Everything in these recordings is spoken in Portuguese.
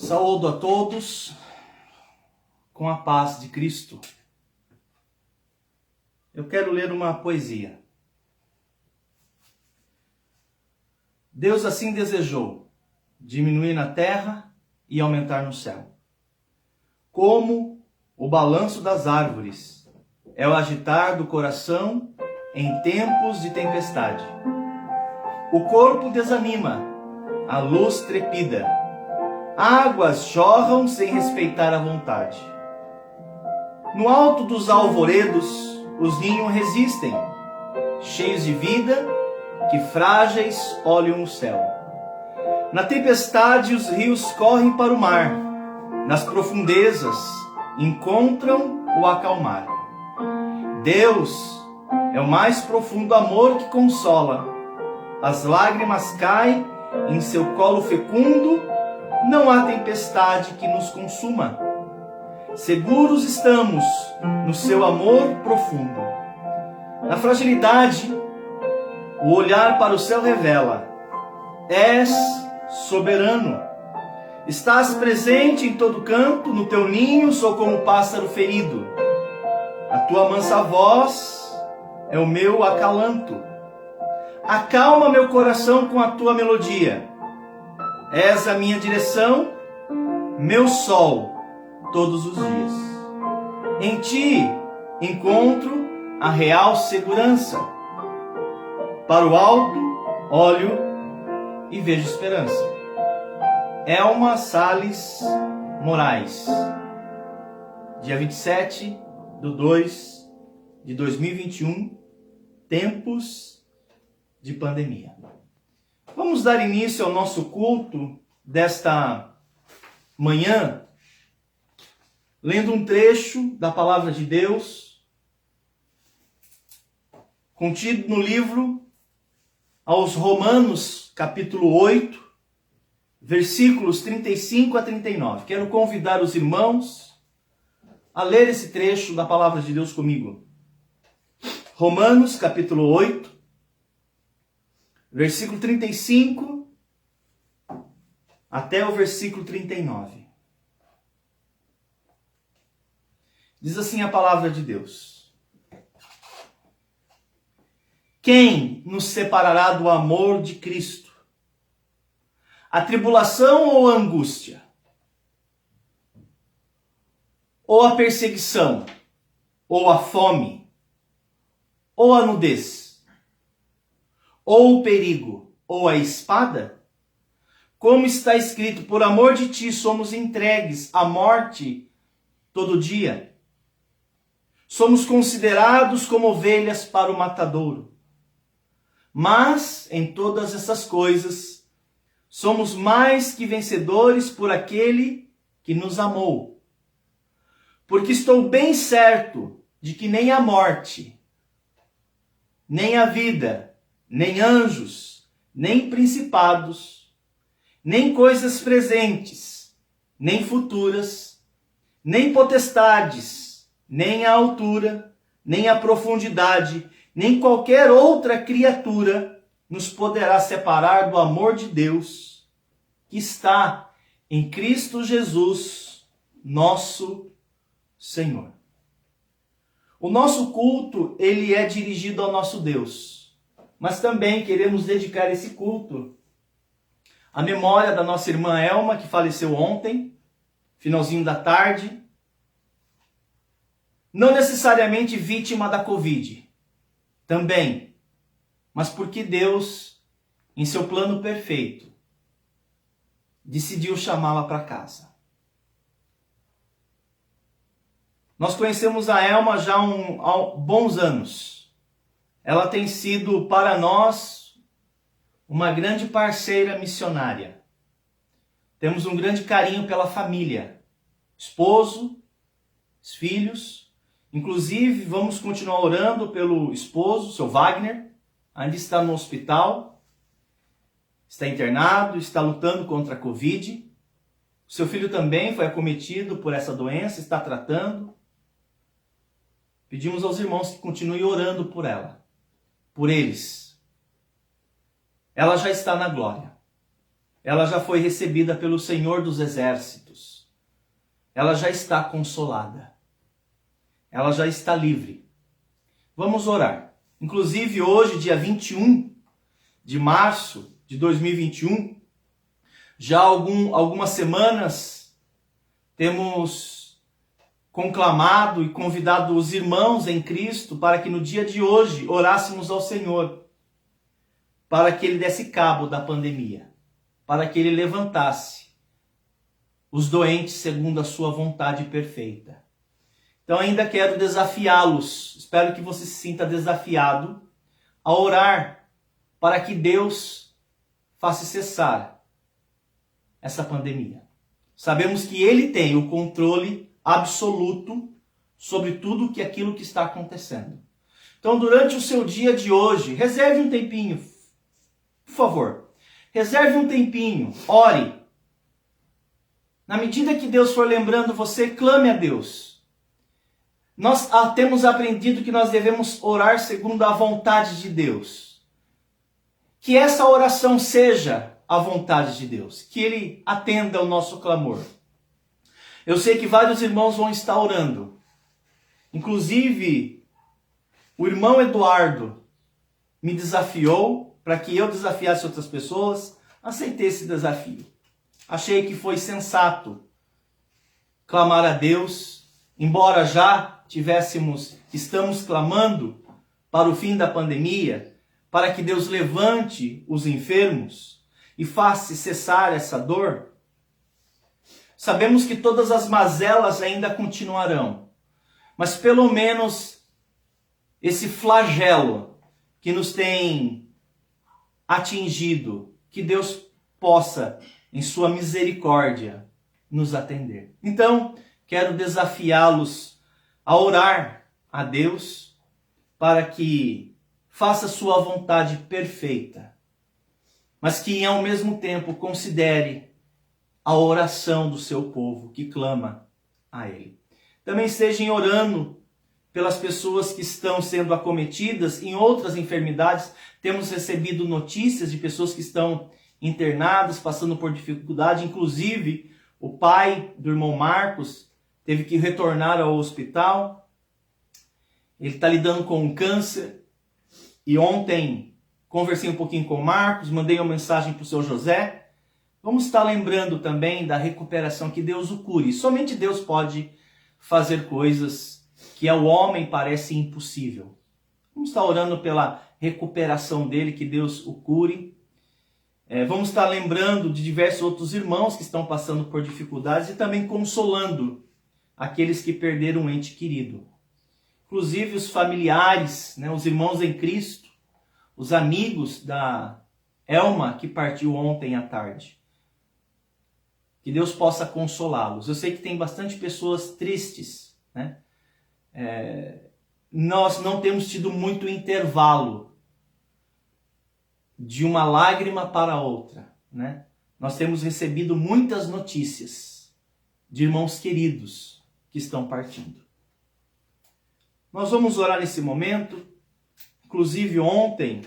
Saúdo a todos com a paz de Cristo. Eu quero ler uma poesia. Deus assim desejou diminuir na terra e aumentar no céu. Como o balanço das árvores é o agitar do coração em tempos de tempestade. O corpo desanima, a luz trepida, águas jorram sem respeitar a vontade. No alto dos alvoredos, os ninhos resistem, cheios de vida, que frágeis olham o céu. Na tempestade, os rios correm para o mar, nas profundezas encontram o acalmar. Deus é o mais profundo amor que consola. As lágrimas caem em seu colo fecundo, não há tempestade que nos consuma. Seguros estamos no seu amor profundo. Na fragilidade, o olhar para o céu revela: és soberano. Estás presente em todo canto, no teu ninho sou como um pássaro ferido. A tua mansa voz é o meu acalanto. Acalma meu coração com a tua melodia. És a minha direção, meu sol todos os dias. Em ti encontro a real segurança. Para o alto olho e vejo esperança. Elma Salles Moraes, dia 27/2/2021, tempos de pandemia. Vamos dar início ao nosso culto desta manhã, lendo um trecho da palavra de Deus, contido no livro aos Romanos, capítulo 8, versículos 35-39. Quero convidar os irmãos a ler esse trecho da palavra de Deus comigo. Romanos, capítulo 8, versículo 35 até o versículo 39. Diz assim a palavra de Deus: quem nos separará do amor de Cristo? A tribulação ou a angústia? Ou a perseguição? Ou a fome? Ou a nudez? Ou o perigo? Ou a espada? Como está escrito, por amor de ti somos entregues à morte todo dia. Somos considerados como ovelhas para o matadouro. Mas, em todas essas coisas, somos mais que vencedores por aquele que nos amou. Porque estou bem certo de que nem a morte, nem a vida, nem anjos, nem principados, nem coisas presentes, nem futuras, nem potestades, nem a altura, nem a profundidade, nem qualquer outra criatura nos poderá separar do amor de Deus que está em Cristo Jesus, nosso Senhor. O nosso culto, ele é dirigido ao nosso Deus, mas também queremos dedicar esse culto à memória da nossa irmã Elma, que faleceu ontem, finalzinho da tarde, não necessariamente vítima da Covid, também, mas porque Deus, em seu plano perfeito, decidiu chamá-la para casa. Nós conhecemos a Elma já há bons anos. Ela tem sido para nós uma grande parceira missionária. Temos um grande carinho pela família, esposo, os filhos. Inclusive, vamos continuar orando pelo esposo, seu Wagner, ainda está no hospital, está internado, está lutando contra a Covid. O seu filho também foi acometido por essa doença, está tratando. Pedimos aos irmãos que continuem orando por ela, por eles. Ela já está na glória. ela já foi recebida pelo Senhor dos Exércitos. Ela já está consolada. Ela já está livre. Vamos orar. Inclusive hoje, dia 21 de março de 2021, já algumas semanas temos conclamado e convidado os irmãos em Cristo para que no dia de hoje orássemos ao Senhor, para que Ele desse cabo da pandemia, para que Ele levantasse os doentes segundo a sua vontade perfeita. Então ainda quero desafiá-los, espero que você se sinta desafiado a orar para que Deus faça cessar essa pandemia. Sabemos que Ele tem o controle absoluto sobre tudo aquilo que está acontecendo. Então durante o seu dia de hoje, reserve um tempinho, por favor. Reserve um tempinho, ore. Na medida que Deus for lembrando você, clame a Deus. Nós temos aprendido que nós devemos orar segundo a vontade de Deus. Que essa oração seja a vontade de Deus. Que Ele atenda ao nosso clamor. Eu sei que vários irmãos vão estar orando. Inclusive, o irmão Eduardo me desafiou para que eu desafiasse outras pessoas. Aceitei esse desafio. Achei que foi sensato clamar a Deus, embora já estamos clamando para o fim da pandemia, para que Deus levante os enfermos e faça cessar essa dor. Sabemos que todas as mazelas ainda continuarão, mas pelo menos esse flagelo que nos tem atingido, que Deus possa, em sua misericórdia, nos atender. Então, quero desafiá-los a orar a Deus para que faça sua vontade perfeita, mas que ao mesmo tempo considere a oração do seu povo que clama a Ele. Também estejam orando pelas pessoas que estão sendo acometidas em outras enfermidades. Temos recebido notícias de pessoas que estão internadas, passando por dificuldade. Inclusive, o pai do irmão Marcos teve que retornar ao hospital. Ele está lidando com um câncer. E ontem conversei um pouquinho com o Marcos, mandei uma mensagem para o seu José. Vamos estar lembrando também da recuperação, que Deus o cure. Somente Deus pode fazer coisas que ao homem parece impossível. Vamos estar orando pela recuperação dele, que Deus o cure. Vamos estar lembrando de diversos outros irmãos que estão passando por dificuldades e também consolando aqueles que perderam um ente querido. Inclusive os familiares, os irmãos em Cristo, os amigos da Elma que partiu ontem à tarde. Que Deus possa consolá-los. Eu sei que tem bastante pessoas tristes, né? Nós não temos tido muito intervalo de uma lágrima para outra, né? Nós temos recebido muitas notícias de irmãos queridos que estão partindo. Nós vamos orar nesse momento. Inclusive ontem,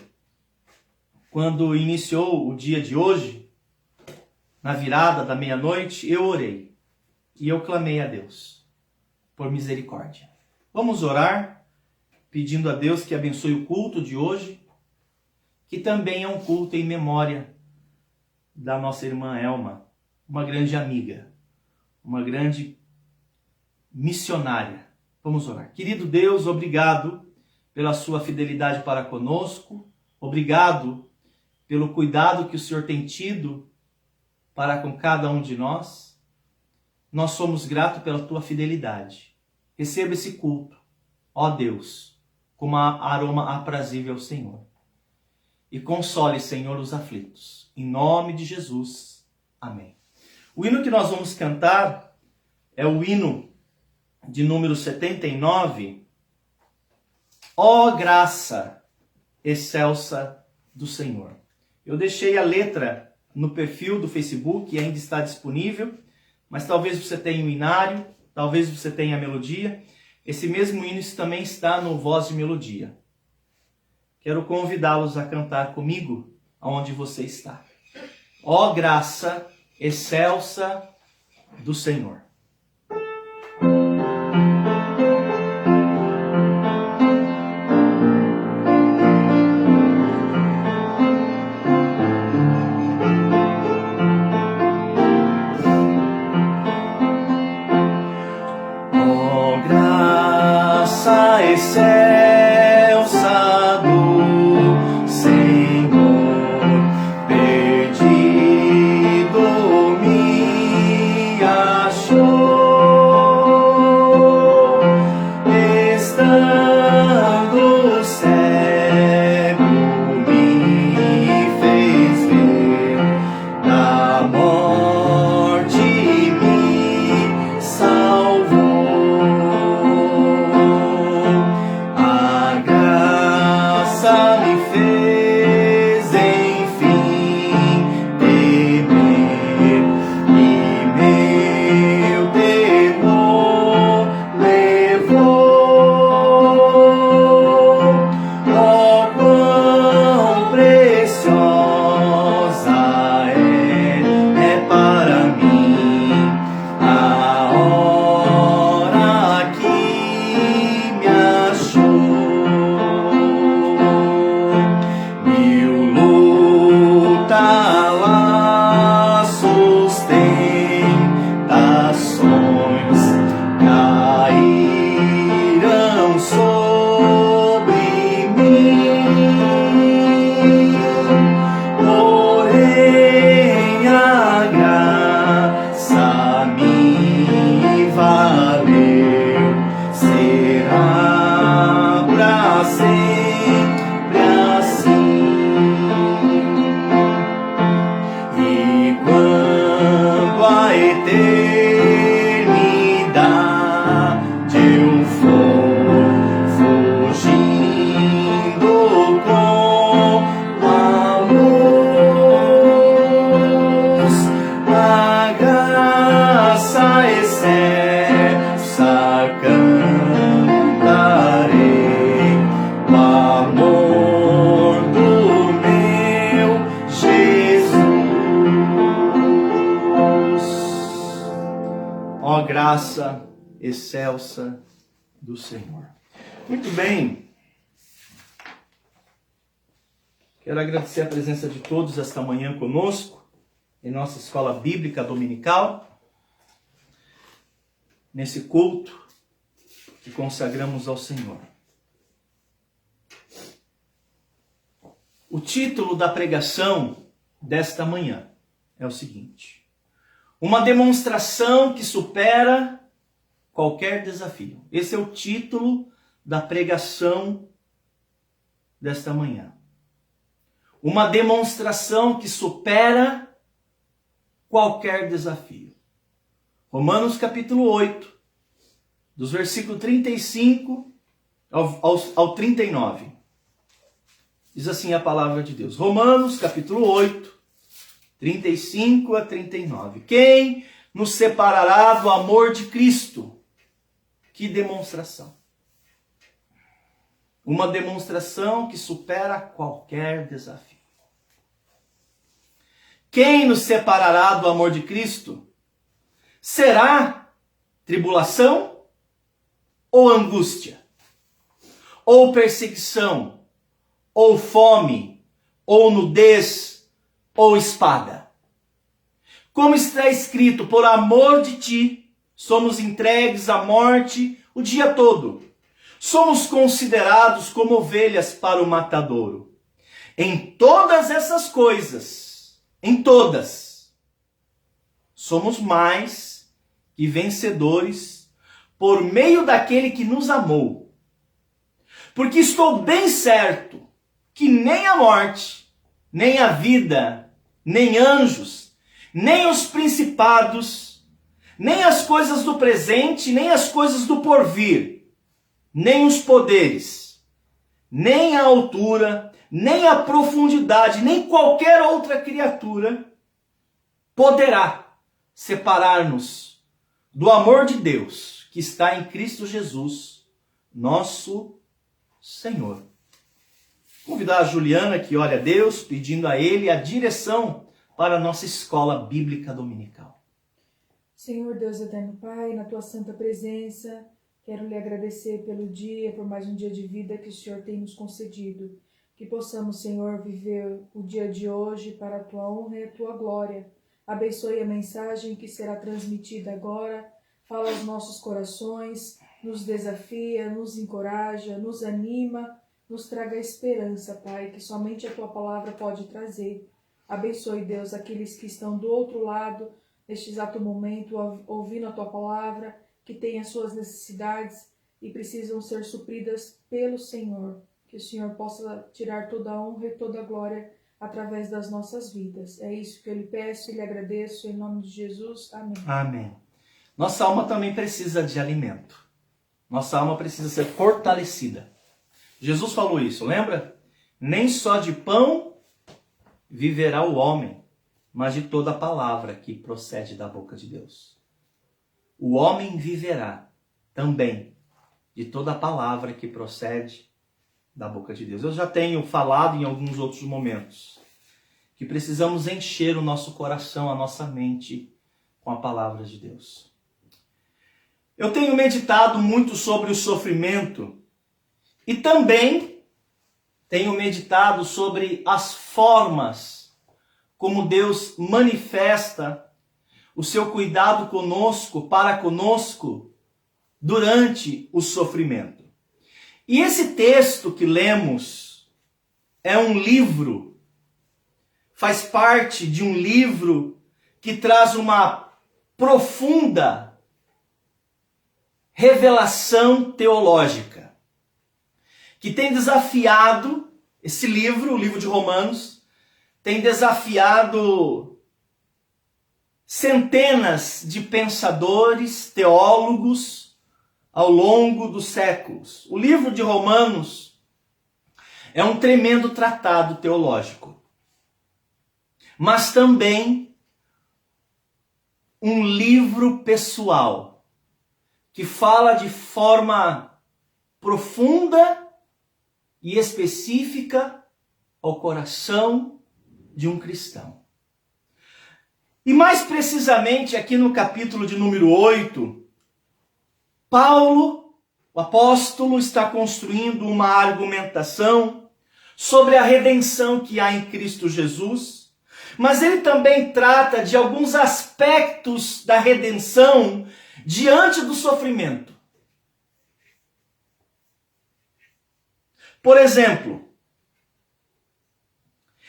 quando iniciou o dia de hoje, na virada da meia-noite, eu orei e eu clamei a Deus por misericórdia. Vamos orar pedindo a Deus que abençoe o culto de hoje, que também é um culto em memória da nossa irmã Elma, uma grande amiga, uma grande missionária. Vamos orar. Querido Deus, obrigado pela sua fidelidade para conosco, obrigado pelo cuidado que o Senhor tem tido para com cada um de nós. Nós somos gratos pela tua fidelidade. Receba esse culto, ó Deus, como aroma aprazível ao Senhor. E console, Senhor, os aflitos. Em nome de Jesus. Amém. O hino que nós vamos cantar é o hino de número 79. Ó graça excelsa do Senhor. Eu deixei a letra no perfil do Facebook e ainda está disponível, mas talvez você tenha o hinário, talvez você tenha a melodia. Esse mesmo hino também está no Voz de Melodia. Quero convidá-los a cantar comigo aonde você está. Ó graça excelsa do Senhor. Ó graça excelsa do Senhor, perdido me achou, estando cego me fez ver, da morte me salvou. A graça me fez enfim temer, e meu temor levou. Oh, quão preciosa é para mim a hora que me achou. Mil luta, laços, tentações cairão sobre mim, porém a graça me valeu, será pra sempre assim. E quando a eternidade eu for fugindo com a luz, a graça excelsa cantarei, o amor do meu Jesus. Ó graça excelsa do Senhor. Muito bem. Quero agradecer a presença de todos esta manhã conosco, em nossa escola bíblica dominical, nesse culto que consagramos ao Senhor. O título da pregação desta manhã é o seguinte: uma demonstração que supera qualquer desafio. Esse é o título da pregação desta manhã. Uma demonstração que supera qualquer desafio. Romanos capítulo 8, dos versículos 35 ao 39. Diz assim a palavra de Deus. Romanos capítulo 8, 35 a 39. Quem nos separará do amor de Cristo? Que demonstração. Uma demonstração que supera qualquer desafio. Quem nos separará do amor de Cristo? Será tribulação ou angústia? Ou perseguição? Ou fome? Ou nudez? Ou espada? Como está escrito, por amor de ti, somos entregues à morte o dia todo. Somos considerados como ovelhas para o matadouro. Em todas essas coisas, em todas, somos mais que vencedores por meio daquele que nos amou. Porque estou bem certo que nem a morte, nem a vida, nem anjos, nem os principados, nem as coisas do presente, nem as coisas do porvir, nem os poderes, nem a altura, nem a profundidade, nem qualquer outra criatura poderá separar-nos do amor de Deus que está em Cristo Jesus, nosso Senhor. Vou convidar a Juliana que ore a Deus, pedindo a Ele a direção para a nossa escola bíblica dominical. Senhor Deus eterno Pai, na tua santa presença, quero lhe agradecer pelo dia, por mais um dia de vida que o Senhor tem nos concedido. Que possamos, Senhor, viver o dia de hoje para a tua honra e a tua glória. Abençoe a mensagem que será transmitida agora. Fala aos nossos corações, nos desafia, nos encoraja, nos anima, nos traga esperança, Pai, que somente a tua palavra pode trazer. Abençoe, Deus, aqueles que estão do outro lado, neste exato momento, ouvindo a tua palavra, que têm as suas necessidades e precisam ser supridas pelo Senhor. Que o Senhor possa tirar toda a honra e toda a glória através das nossas vidas. É isso que eu lhe peço e lhe agradeço, em nome de Jesus. Amém. Amém. Nossa alma também precisa de alimento. Nossa alma precisa ser fortalecida. Jesus falou isso, lembra? Nem só de pão viverá o homem, mas de toda a palavra que procede da boca de Deus. O homem viverá também de toda a palavra que procede da boca de Deus. Eu já tenho falado em alguns outros momentos que precisamos encher o nosso coração, a nossa mente com a palavra de Deus. Eu tenho meditado muito sobre o sofrimento e também tenho meditado sobre as formas como Deus manifesta o seu cuidado conosco, para conosco, durante o sofrimento. E esse texto que lemos é um livro, faz parte de um livro que traz uma profunda revelação teológica, que tem desafiado, esse livro, o livro de Romanos, tem desafiado centenas de pensadores, teólogos, ao longo dos séculos. O livro de Romanos é um tremendo tratado teológico, mas também um livro pessoal, que fala de forma profunda e específica ao coração de um cristão. E mais precisamente aqui no capítulo de número 8, Paulo, o apóstolo, está construindo uma argumentação sobre a redenção que há em Cristo Jesus, mas ele também trata de alguns aspectos da redenção diante do sofrimento. Por exemplo,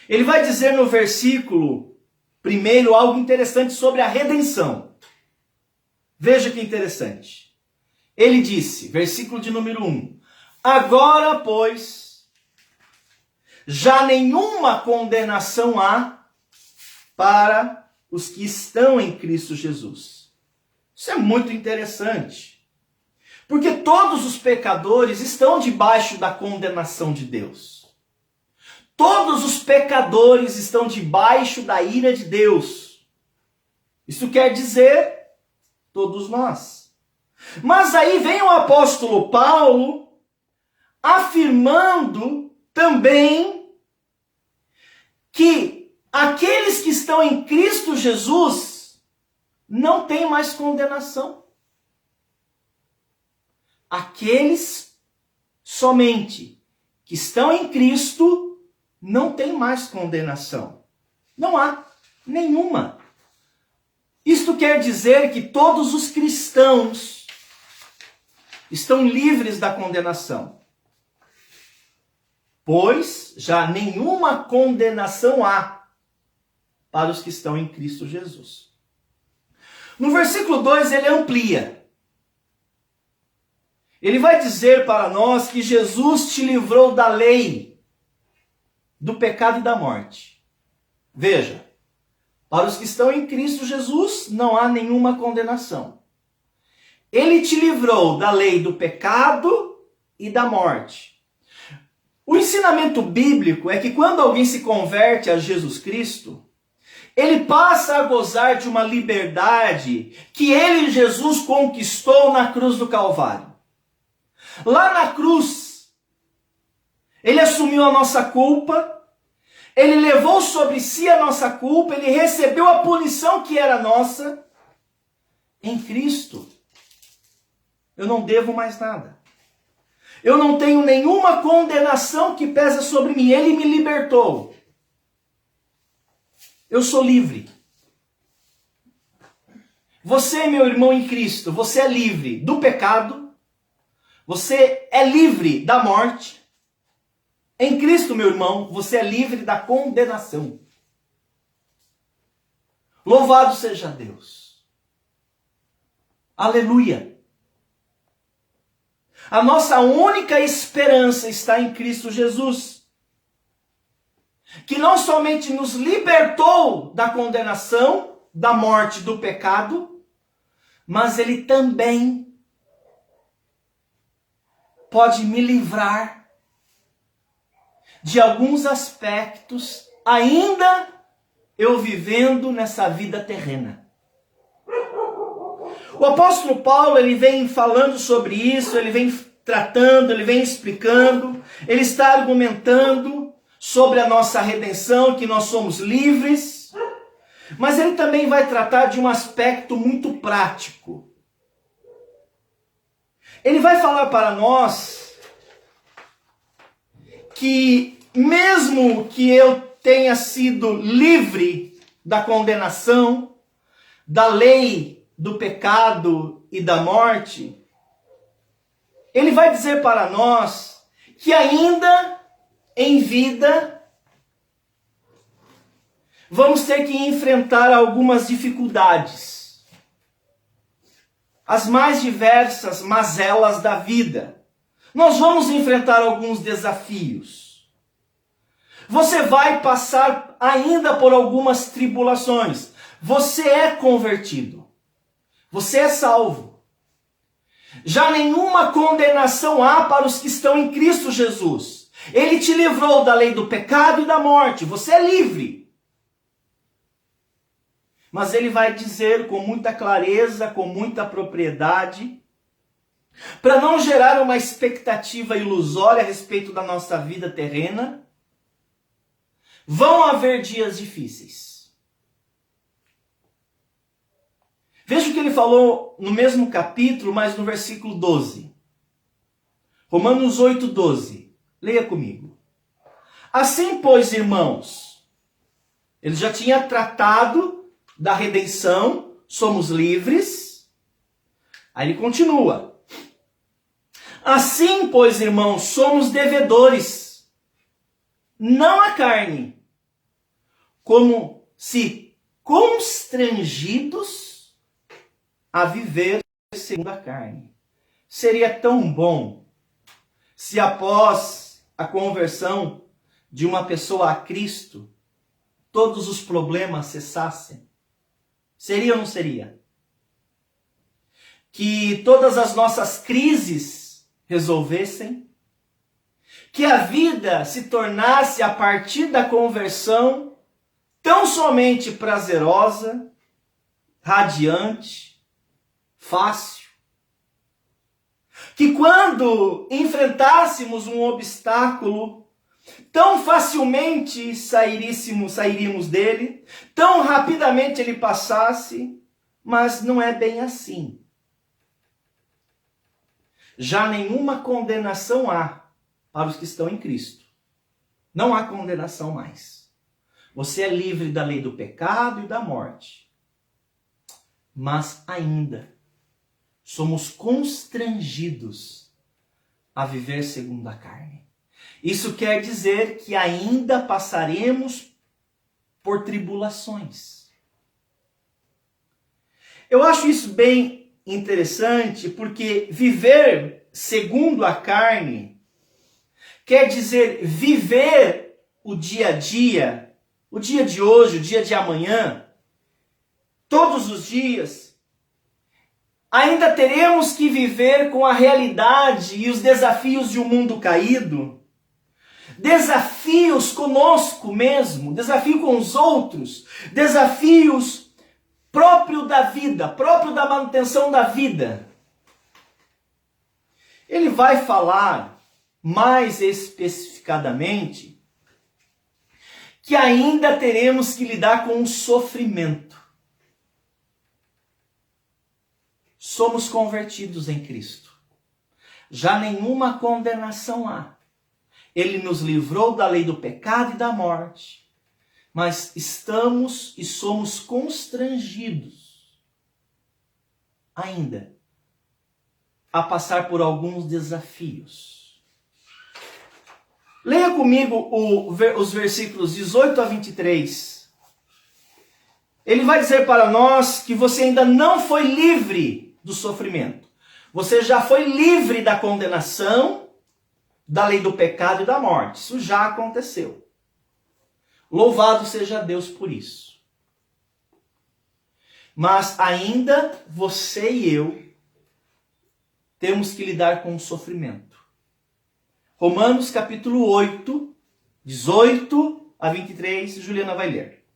ele vai dizer no versículo 1 algo interessante sobre a redenção. Veja que interessante. Ele disse, versículo de número 1, agora, pois, já nenhuma condenação há para os que estão em Cristo Jesus. Isso é muito interessante, porque todos os pecadores estão debaixo da condenação de Deus. Todos os pecadores estão debaixo da ira de Deus. Isso quer dizer, todos nós. Mas aí vem o apóstolo Paulo afirmando também que aqueles que estão em Cristo Jesus não têm mais condenação. Aqueles somente que estão em Cristo não têm mais condenação. Não há nenhuma. Isto quer dizer que todos os cristãos estão livres da condenação, pois já nenhuma condenação há para os que estão em Cristo Jesus. No versículo 2 ele amplia. Ele vai dizer para nós que Jesus te livrou da lei, do pecado e da morte. Veja, para os que estão em Cristo Jesus não há nenhuma condenação. Ele te livrou da lei do pecado e da morte. O ensinamento bíblico é que quando alguém se converte a Jesus Cristo, ele passa a gozar de uma liberdade que ele, Jesus, conquistou na cruz do Calvário. Lá na cruz, ele assumiu a nossa culpa, Ele levou sobre si a nossa culpa, ele recebeu a punição que era nossa em Cristo. Eu não devo mais nada. Eu não tenho nenhuma condenação que pesa sobre mim. Ele me libertou. Eu sou livre. Você, meu irmão em Cristo, você é livre do pecado. Você é livre da morte. Em Cristo, meu irmão, você é livre da condenação. Louvado seja Deus. Aleluia. A nossa única esperança está em Cristo Jesus, que não somente nos libertou da condenação, da morte, do pecado, mas Ele também pode me livrar de alguns aspectos, ainda eu vivendo nessa vida terrena. O apóstolo Paulo, ele vem falando sobre isso, ele vem tratando, ele vem explicando, ele está argumentando sobre a nossa redenção, que nós somos livres, mas ele também vai tratar de um aspecto muito prático. Ele vai falar para nós que mesmo que eu tenha sido livre da condenação, da lei, do pecado e da morte, ele vai dizer para nós que ainda em vida vamos ter que enfrentar algumas dificuldades, as mais diversas mazelas da vida. Nós vamos enfrentar alguns desafios. Você vai passar ainda por algumas tribulações. Você é convertido. Você é salvo. Já nenhuma condenação há para os que estão em Cristo Jesus. Ele te livrou da lei do pecado e da morte. Você é livre. Mas ele vai dizer com muita clareza, com muita propriedade, para não gerar uma expectativa ilusória a respeito da nossa vida terrena, vão haver dias difíceis. Veja o que ele falou no mesmo capítulo, mas no versículo 12. Romanos 8, 12. Leia comigo. Assim, pois, irmãos, ele já tinha tratado da redenção, somos livres. Aí ele continua. Assim, pois, irmãos, somos devedores, não à carne, como se constrangidos a viver segundo a carne. Seria tão bom se após a conversão de uma pessoa a Cristo, todos os problemas cessassem. Seria ou não seria? Que todas as nossas crises resolvessem, que a vida se tornasse a partir da conversão tão somente prazerosa, radiante, fácil. Que quando enfrentássemos um obstáculo, tão facilmente sairíamos dele, tão rapidamente ele passasse, mas não é bem assim. Já nenhuma condenação há para os que estão em Cristo. Não há condenação mais. Você é livre da lei do pecado e da morte. Mas ainda somos constrangidos a viver segundo a carne. Isso quer dizer que ainda passaremos por tribulações. Eu acho isso bem interessante, porque viver segundo a carne quer dizer viver o dia a dia, o dia de hoje, o dia de amanhã, todos os dias. Ainda teremos que viver com a realidade e os desafios de um mundo caído. Desafios conosco mesmo, desafio com os outros, desafios próprio da vida, próprio da manutenção da vida. Ele vai falar mais especificadamente que ainda teremos que lidar com o sofrimento. Somos convertidos em Cristo. Já nenhuma condenação há. Ele nos livrou da lei do pecado e da morte. Mas estamos e somos constrangidos ainda a passar por alguns desafios. Leia comigo os versículos 18 a 23. Ele vai dizer para nós que você ainda não foi livre do sofrimento. Você já foi livre da condenação, da lei do pecado e da morte. Isso já aconteceu. Louvado seja Deus por isso. Mas ainda você e eu temos que lidar com o sofrimento. Romanos capítulo 8, 18 a 23, Juliana vai ler.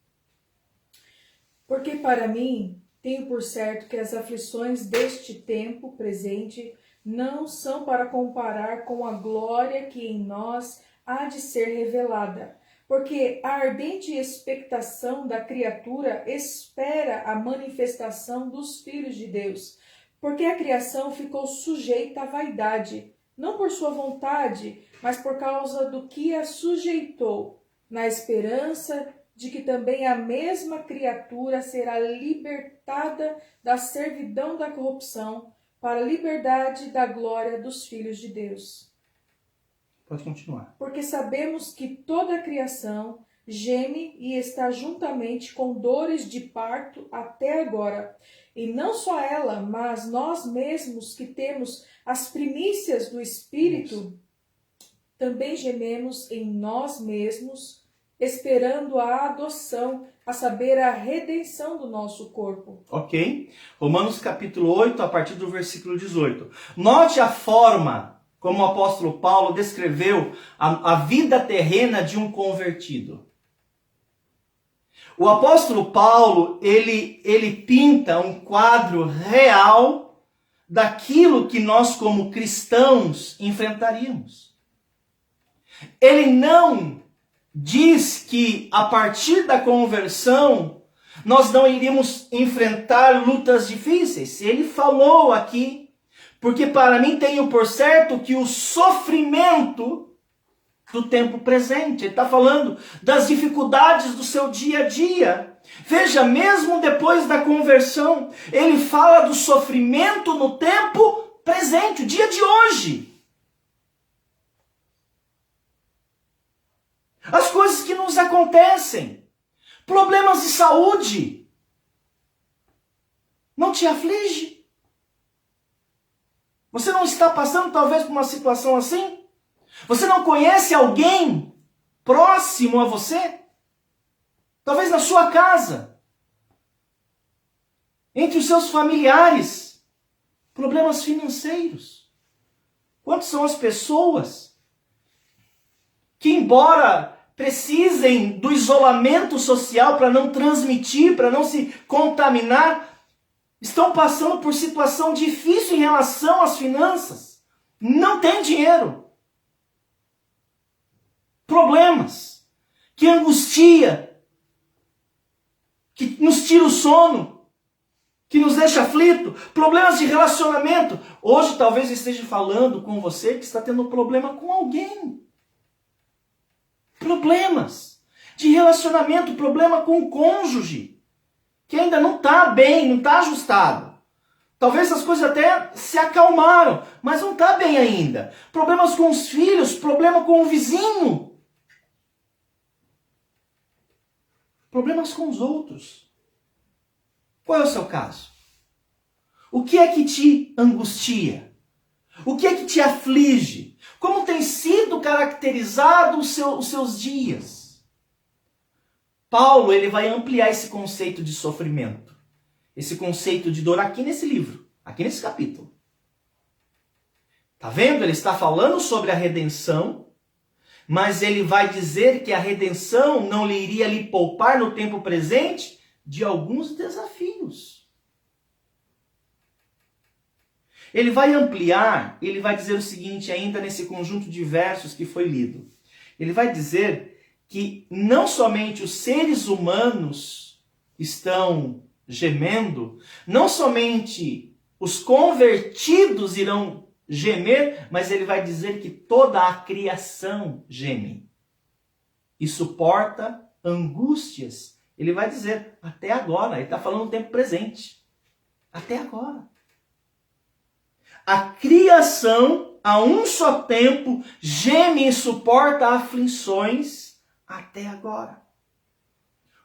Porque para mim, tenho por certo que as aflições deste tempo presente não são para comparar com a glória que em nós há de ser revelada. Porque a ardente expectação da criatura espera a manifestação dos filhos de Deus. Porque a criação ficou sujeita à vaidade, não por sua vontade, mas por causa do que a sujeitou, na esperança de que também a mesma criatura será libertada da servidão da corrupção para a liberdade da glória dos filhos de Deus. Pode continuar. Porque sabemos que toda a criação geme e está juntamente com dores de parto até agora. E não só ela, mas nós mesmos que temos as primícias do Espírito, também gememos em nós mesmos, esperando a adoção, a saber, a redenção do nosso corpo. Ok? Romanos capítulo 8, a partir do versículo 18. Note a forma como o apóstolo Paulo descreveu a vida terrena de um convertido. O apóstolo Paulo, ele pinta um quadro real daquilo que nós como cristãos enfrentaríamos. Ele não diz que a partir da conversão nós não iríamos enfrentar lutas difíceis. Ele falou aqui, porque para mim tenho por certo que o sofrimento do tempo presente, ele está falando das dificuldades do seu dia a dia. Veja, mesmo depois da conversão, ele fala do sofrimento no tempo presente, o dia de hoje. As coisas que nos acontecem, problemas de saúde, não te aflige? Você não está passando talvez por uma situação assim? Você não conhece alguém próximo a você? Talvez na sua casa, entre os seus familiares, problemas financeiros. Quantas são as pessoas que, embora precisem do isolamento social para não transmitir, para não se contaminar, estão passando por situação difícil em relação às finanças. Não tem dinheiro. Problemas que angustia, que nos tira o sono, que nos deixa aflito. Problemas de relacionamento. Hoje talvez eu esteja falando com você que está tendo um problema com alguém. Problemas de relacionamento, problema com o cônjuge, que ainda não está bem, não está ajustado. Talvez as coisas até se acalmaram, mas não está bem ainda. Problemas com os filhos, problema com o vizinho. Problemas com os outros. Qual é o seu caso? O que é que te angustia? O que é que te aflige? Como tem sido caracterizado os seus dias? Paulo, ele vai ampliar esse conceito de sofrimento, esse conceito de dor aqui nesse livro, aqui nesse capítulo. Tá vendo? Ele está falando sobre a redenção, mas ele vai dizer que a redenção não lhe iria lhe poupar no tempo presente de alguns desafios. Ele vai ampliar, ele vai dizer o seguinte ainda nesse conjunto de versos que foi lido. Ele vai dizer que não somente os seres humanos estão gemendo, não somente os convertidos irão gemer, mas ele vai dizer que toda a criação geme e suporta angústias. Ele vai dizer, até agora, ele está falando no tempo presente, até agora. A criação, a um só tempo, geme e suporta aflições até agora.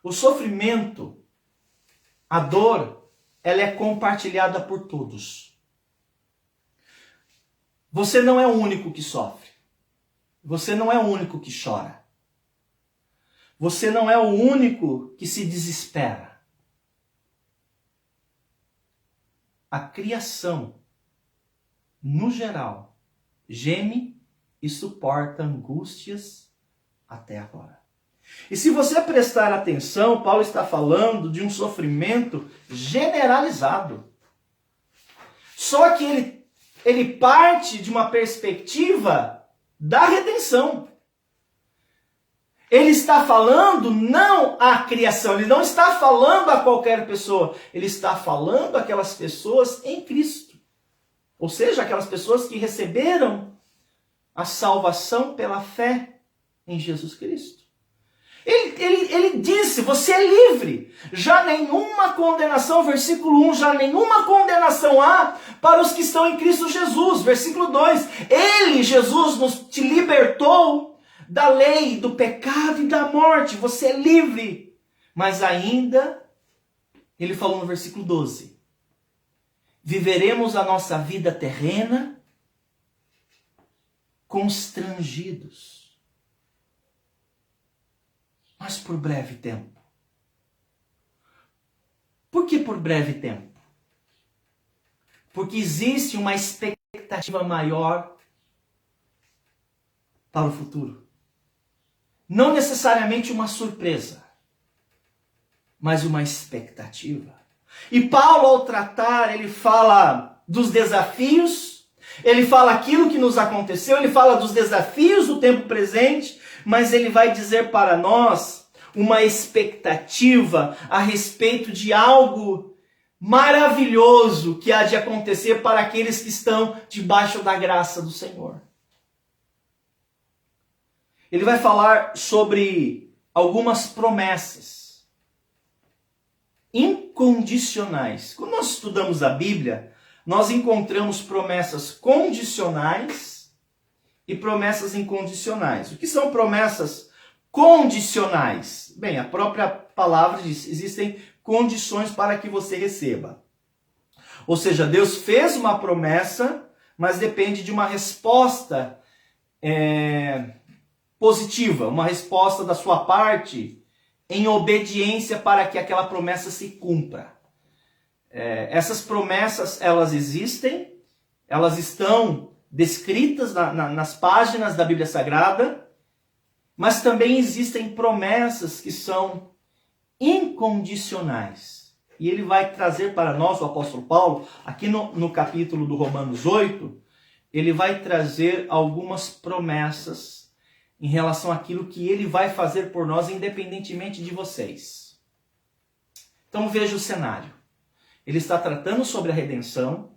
O sofrimento, a dor, ela é compartilhada por todos. Você não é o único que sofre. Você não é o único que chora. Você não é o único que se desespera. A criação, no geral, geme e suporta angústias até agora. E se você prestar atenção, Paulo está falando de um sofrimento generalizado. Só que ele parte de uma perspectiva da redenção. Ele está falando não à criação, ele não está falando a qualquer pessoa, ele está falando àquelas pessoas em Cristo. Ou seja, aquelas pessoas que receberam a salvação pela fé em Jesus Cristo. Ele disse, você é livre. Já nenhuma condenação, versículo 1, já nenhuma condenação há para os que estão em Cristo Jesus. Versículo 2, ele, Jesus, te libertou da lei, do pecado e da morte. Você é livre. Mas ainda, ele falou no versículo 12, viveremos a nossa vida terrena constrangidos. Mas por breve tempo. Por que por breve tempo? Porque existe uma expectativa maior para o futuro. Não necessariamente uma surpresa, mas uma expectativa. E Paulo, ao tratar, ele fala dos desafios, ele fala aquilo que nos aconteceu, ele fala dos desafios do tempo presente, mas ele vai dizer para nós uma expectativa a respeito de algo maravilhoso que há de acontecer para aqueles que estão debaixo da graça do Senhor. Ele vai falar sobre algumas promessas incondicionais. Quando nós estudamos a Bíblia, nós encontramos promessas condicionais e promessas incondicionais. O que são promessas condicionais? Bem, a própria palavra diz, existem condições para que você receba. Ou seja, Deus fez uma promessa, mas depende de uma resposta positiva, uma resposta da sua parte em obediência para que aquela promessa se cumpra. Essas promessas, elas existem, elas estão descritas nas páginas da Bíblia Sagrada, mas também existem promessas que são incondicionais. E ele vai trazer para nós, o apóstolo Paulo, aqui no capítulo do Romanos 8, ele vai trazer algumas promessas em relação àquilo que ele vai fazer por nós, independentemente de vocês. Então veja o cenário. Ele está tratando sobre a redenção.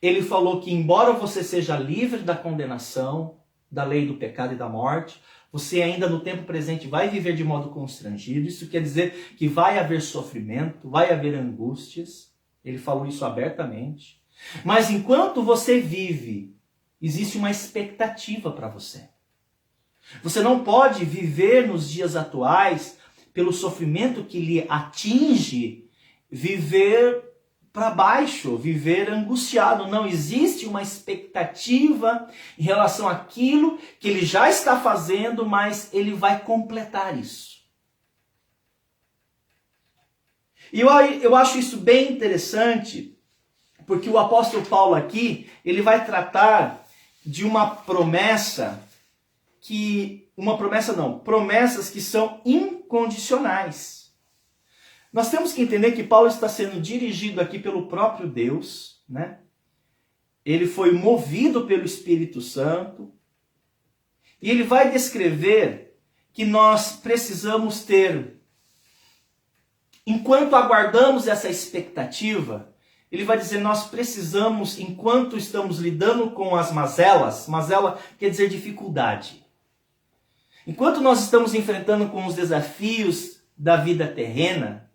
Ele falou que embora você seja livre da condenação, da lei do pecado e da morte, você ainda no tempo presente vai viver de modo constrangido. Isso quer dizer que vai haver sofrimento, vai haver angústias. Ele falou isso abertamente. Mas enquanto você vive, existe uma expectativa para você. Você não pode viver nos dias atuais, pelo sofrimento que lhe atinge, viver para baixo, viver angustiado. Não, existe uma expectativa em relação àquilo que ele já está fazendo, mas ele vai completar isso. E eu acho isso bem interessante, porque o apóstolo Paulo aqui, ele vai tratar de uma promessa promessas que são incondicionais. Nós temos que entender que Paulo está sendo dirigido aqui pelo próprio Deus, né? Ele foi movido pelo Espírito Santo, e ele vai descrever que nós precisamos ter. Enquanto aguardamos essa expectativa, ele vai dizer, nós precisamos, enquanto estamos lidando com as mazelas, mazela quer dizer dificuldade. Enquanto nós estamos enfrentando com os desafios da vida terrena,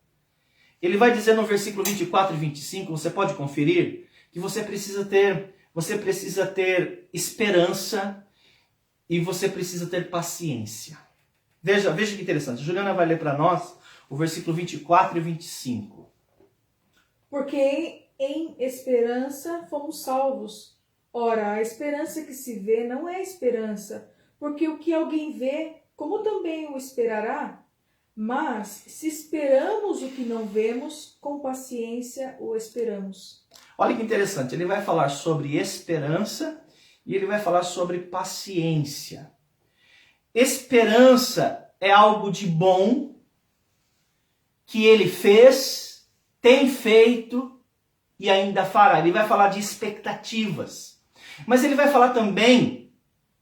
ele vai dizer no versículo 24 e 25, você pode conferir, que você precisa ter esperança e você precisa ter paciência. Veja que interessante. Juliana vai ler para nós o versículo 24 e 25. Porque em esperança fomos salvos. Ora, a esperança que se vê não é esperança, porque o que alguém vê, como também o esperará? Mas se esperamos o que não vemos, com paciência o esperamos. Olha que interessante, ele vai falar sobre esperança e ele vai falar sobre paciência. Esperança é algo de bom que ele fez, tem feito e ainda fará. Ele vai falar de expectativas. Mas ele vai falar também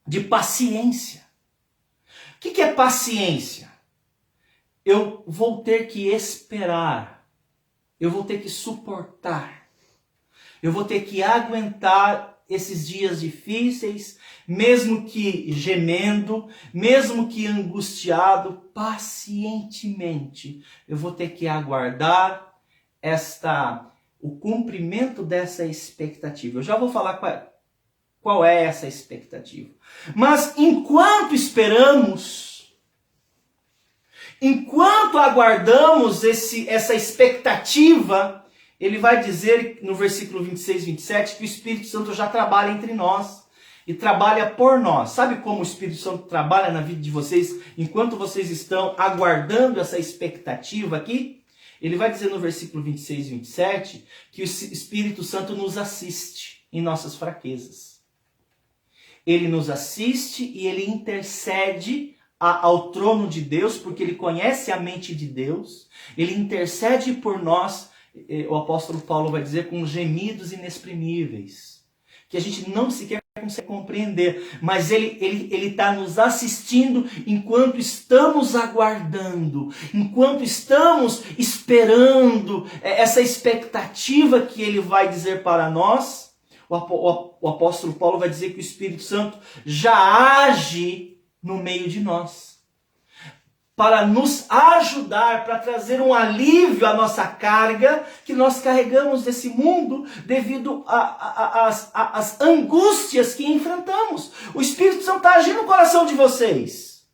de paciência. O que é paciência? Eu vou ter que esperar. Eu vou ter que suportar. Eu vou ter que aguentar esses dias difíceis, mesmo que gemendo, mesmo que angustiado, pacientemente. Eu vou ter que aguardar o cumprimento dessa expectativa. Eu já vou falar qual é essa expectativa. Mas enquanto esperamos, enquanto aguardamos essa expectativa, ele vai dizer no versículo 26 e 27 que o Espírito Santo já trabalha entre nós e trabalha por nós. Sabe como o Espírito Santo trabalha na vida de vocês enquanto vocês estão aguardando essa expectativa aqui? Ele vai dizer no versículo 26 e 27 que o Espírito Santo nos assiste em nossas fraquezas. Ele nos assiste e ele intercede ao trono de Deus, porque ele conhece a mente de Deus. Ele intercede por nós, o apóstolo Paulo vai dizer, com gemidos inexprimíveis, que a gente não sequer consegue compreender, mas ele está nos assistindo enquanto estamos aguardando, enquanto estamos esperando essa expectativa que ele vai dizer para nós. O apóstolo Paulo vai dizer que o Espírito Santo já age no meio de nós, para nos ajudar, para trazer um alívio à nossa carga que nós carregamos desse mundo devido às angústias que enfrentamos. O Espírito Santo está agindo no coração de vocês.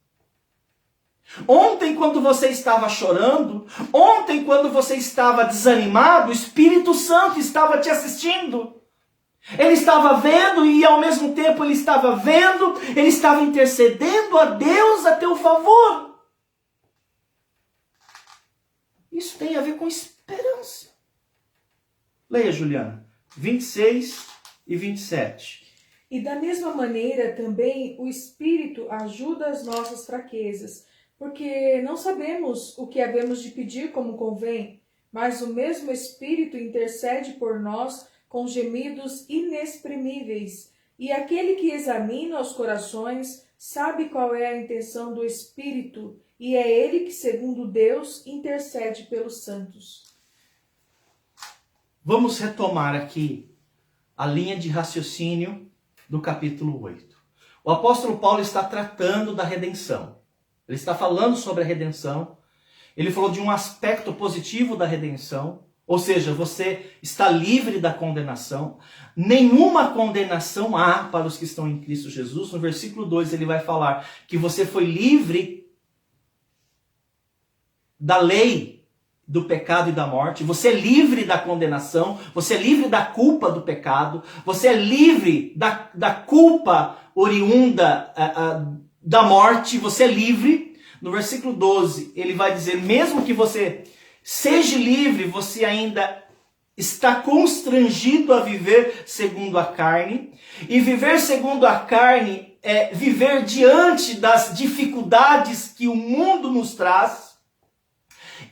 Ontem, quando você estava chorando, ontem, quando você estava desanimado, o Espírito Santo estava te assistindo. Ele estava vendo e ao mesmo tempo ele estava vendo, ele estava intercedendo a Deus a teu favor. Isso tem a ver com esperança. Leia, Juliana, 26 e 27. E da mesma maneira também o Espírito ajuda as nossas fraquezas, porque não sabemos o que havemos de pedir como convém, mas o mesmo Espírito intercede por nós com gemidos inexprimíveis. E aquele que examina os corações sabe qual é a intenção do Espírito, e é ele que, segundo Deus, intercede pelos santos. Vamos retomar aqui a linha de raciocínio do capítulo 8. O apóstolo Paulo está tratando da redenção. Ele está falando sobre a redenção. Ele falou de um aspecto positivo da redenção, ou seja, você está livre da condenação. Nenhuma condenação há para os que estão em Cristo Jesus. No versículo 2 ele vai falar que você foi livre da lei do pecado e da morte. Você é livre da condenação. Você é livre da culpa do pecado. Você é livre da culpa oriunda da morte. Você é livre. No versículo 12 ele vai dizer, mesmo que você seja livre, você ainda está constrangido a viver segundo a carne. E viver segundo a carne é viver diante das dificuldades que o mundo nos traz.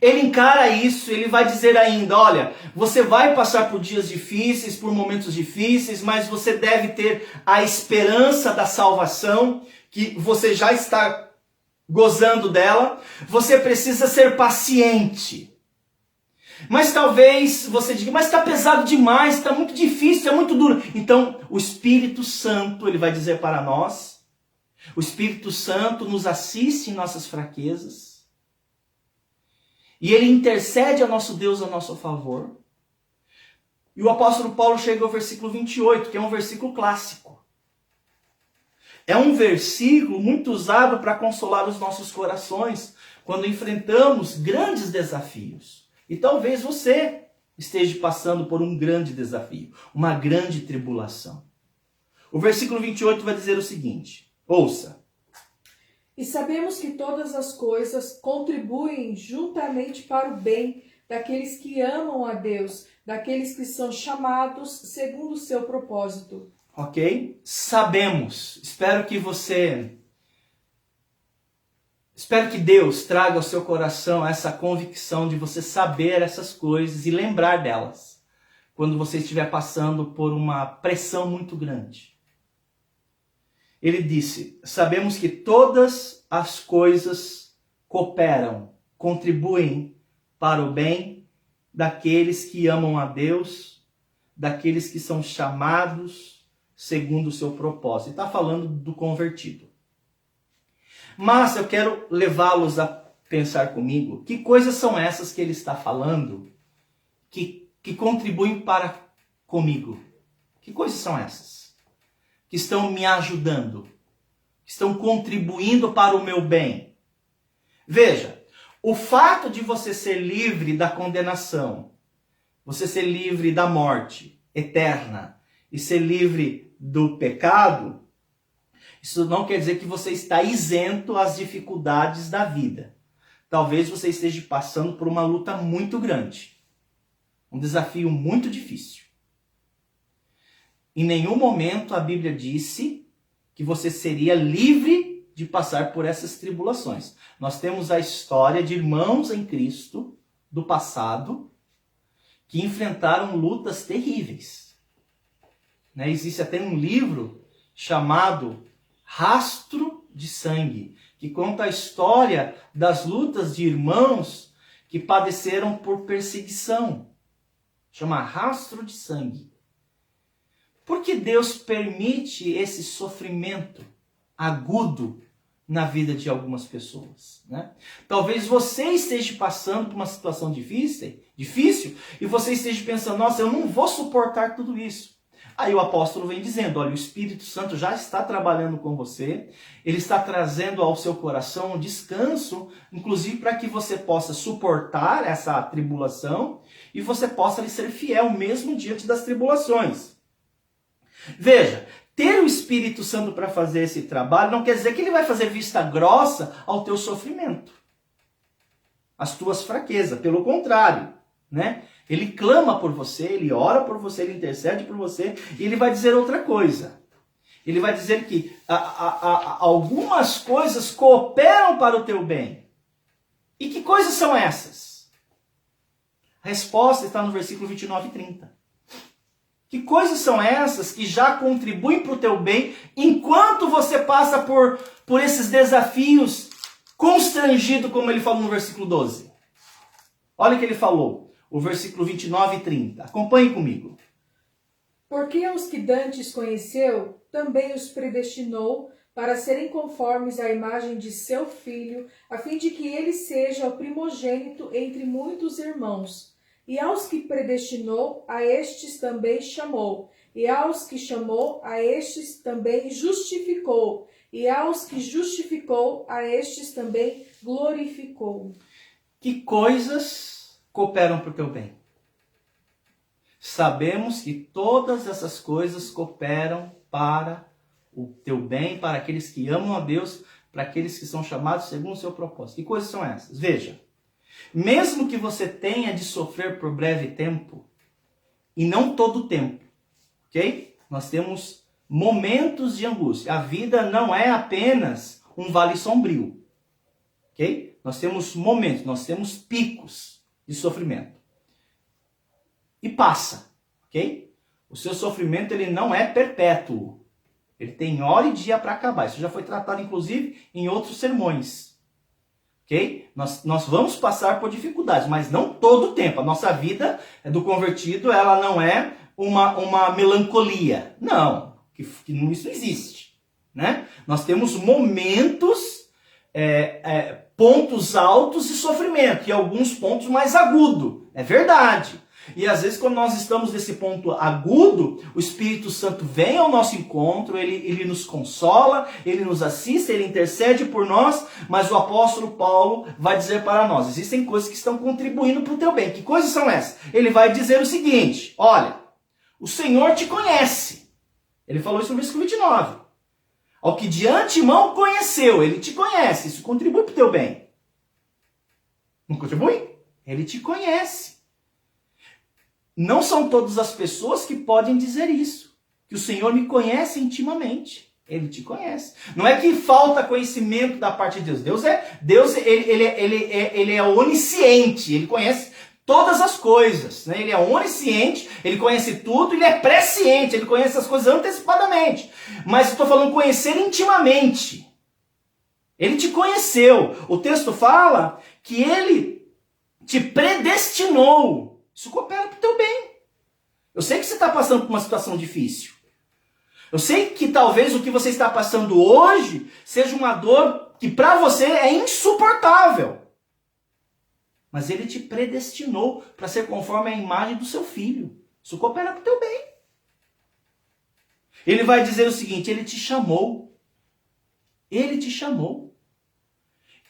Ele encara isso, ele vai dizer ainda, olha, você vai passar por dias difíceis, por momentos difíceis, mas você deve ter a esperança da salvação, que você já está gozando dela, você precisa ser paciente. Mas talvez você diga, mas está pesado demais, está muito difícil, é muito duro. Então, o Espírito Santo, ele vai dizer para nós, o Espírito Santo nos assiste em nossas fraquezas, e ele intercede a nosso Deus a nosso favor. E o apóstolo Paulo chega ao versículo 28, que é um versículo clássico. É um versículo muito usado para consolar os nossos corações quando enfrentamos grandes desafios. E talvez você esteja passando por um grande desafio, uma grande tribulação. O versículo 28 vai dizer o seguinte, ouça. E sabemos que todas as coisas contribuem juntamente para o bem daqueles que amam a Deus, daqueles que são chamados segundo o seu propósito. Ok? Sabemos. Espero que Deus traga ao seu coração essa convicção de você saber essas coisas e lembrar delas quando você estiver passando por uma pressão muito grande. Ele disse, sabemos que todas as coisas cooperam, contribuem para o bem daqueles que amam a Deus, daqueles que são chamados segundo o seu propósito. Está falando do convertido. Mas eu quero levá-los a pensar comigo, que coisas são essas que ele está falando que contribuem para comigo? Que coisas são essas? Que estão me ajudando, que estão contribuindo para o meu bem. Veja, o fato de você ser livre da condenação, você ser livre da morte eterna e ser livre do pecado, isso não quer dizer que você está isento às dificuldades da vida. Talvez você esteja passando por uma luta muito grande, um desafio muito difícil. Em nenhum momento a Bíblia disse que você seria livre de passar por essas tribulações. Nós temos a história de irmãos em Cristo do passado que enfrentaram lutas terríveis. Existe até um livro chamado Rastro de Sangue, que conta a história das lutas de irmãos que padeceram por perseguição. Chama Rastro de Sangue. Por que Deus permite esse sofrimento agudo na vida de algumas pessoas? Talvez você esteja passando por uma situação difícil e você esteja pensando, nossa, eu não vou suportar tudo isso. Aí o apóstolo vem dizendo, olha, o Espírito Santo já está trabalhando com você, ele está trazendo ao seu coração um descanso, inclusive para que você possa suportar essa tribulação e você possa lhe ser fiel mesmo diante das tribulações. Veja, ter o Espírito Santo para fazer esse trabalho não quer dizer que ele vai fazer vista grossa ao teu sofrimento, às tuas fraquezas. Pelo contrário, Ele clama por você, ele ora por você, ele intercede por você e ele vai dizer outra coisa. Ele vai dizer que algumas coisas cooperam para o teu bem. E que coisas são essas? A resposta está no versículo 29 e 30. Que coisas são essas que já contribuem para o teu bem enquanto você passa por esses desafios constrangido, como ele falou no versículo 12? Olha o que ele falou, o versículo 29 e 30. Acompanhe comigo. Porque aos que dantes conheceu, também os predestinou para serem conformes à imagem de seu Filho, a fim de que ele seja o primogênito entre muitos irmãos. E aos que predestinou, a estes também chamou. E aos que chamou, a estes também justificou. E aos que justificou, a estes também glorificou. Que coisas cooperam para o teu bem? Sabemos que todas essas coisas cooperam para o teu bem, para aqueles que amam a Deus, para aqueles que são chamados segundo o seu propósito. Que coisas são essas? Veja. Mesmo que você tenha de sofrer por breve tempo, e não todo o tempo, ok? Nós temos momentos de angústia. A vida não é apenas um vale sombrio, ok? Nós temos momentos, nós temos picos de sofrimento. E passa, ok? O seu sofrimento ele não é perpétuo. Ele tem hora e dia para acabar. Isso já foi tratado, inclusive, em outros sermões. ok? Nós vamos passar por dificuldades, mas não todo o tempo. A nossa vida do convertido, ela não é uma melancolia. Não, isso não existe, né? Nós temos momentos, pontos altos de sofrimento, e alguns pontos mais agudos, é verdade. E às vezes quando nós estamos nesse ponto agudo, o Espírito Santo vem ao nosso encontro, ele nos consola, ele nos assiste, ele intercede por nós, mas o apóstolo Paulo vai dizer para nós, existem coisas que estão contribuindo para o teu bem. Que coisas são essas? Ele vai dizer o seguinte, olha, o Senhor te conhece. Ele falou isso no versículo 29. Ao que de antemão conheceu, ele te conhece, isso contribui para o teu bem. Não contribui? Ele te conhece. Não são todas as pessoas que podem dizer isso. Que o Senhor me conhece intimamente. Ele te conhece. Não é que falta conhecimento da parte de Deus. Deus ele é onisciente. Ele conhece todas as coisas. Né? Ele é onisciente. Ele conhece tudo. Ele é presciente. Ele conhece as coisas antecipadamente. Mas estou falando conhecer intimamente. Ele te conheceu. O texto fala que ele te predestinou. Isso coopera para o teu bem. Eu sei que você está passando por uma situação difícil. Eu sei que talvez o que você está passando hoje seja uma dor que para você é insuportável. Mas ele te predestinou para ser conforme a imagem do seu filho. Isso coopera para o teu bem. Ele vai dizer o seguinte, ele te chamou. Ele te chamou.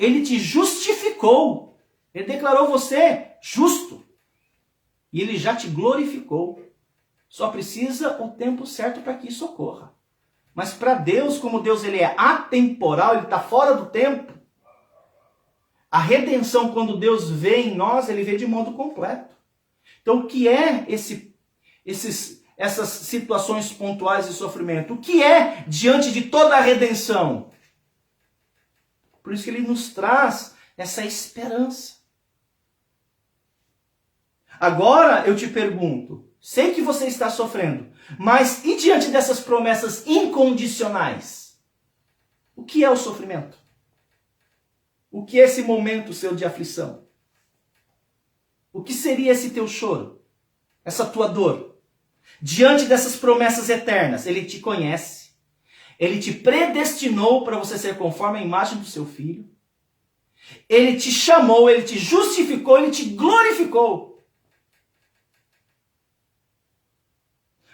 Ele te justificou. Ele declarou você justo. E ele já te glorificou. Só precisa o tempo certo para que isso ocorra. Mas para Deus, como Deus ele é atemporal, ele está fora do tempo. A redenção, quando Deus vê em nós, ele vê de modo completo. Então, o que é essas situações pontuais de sofrimento? O que é diante de toda a redenção? Por isso que ele nos traz essa esperança. Agora eu te pergunto, sei que você está sofrendo, mas e diante dessas promessas incondicionais? O que é o sofrimento? O que é esse momento seu de aflição? O que seria esse teu choro? Essa tua dor? Diante dessas promessas eternas, ele te conhece, ele te predestinou para você ser conforme a imagem do seu filho, ele te chamou, ele te justificou, ele te glorificou.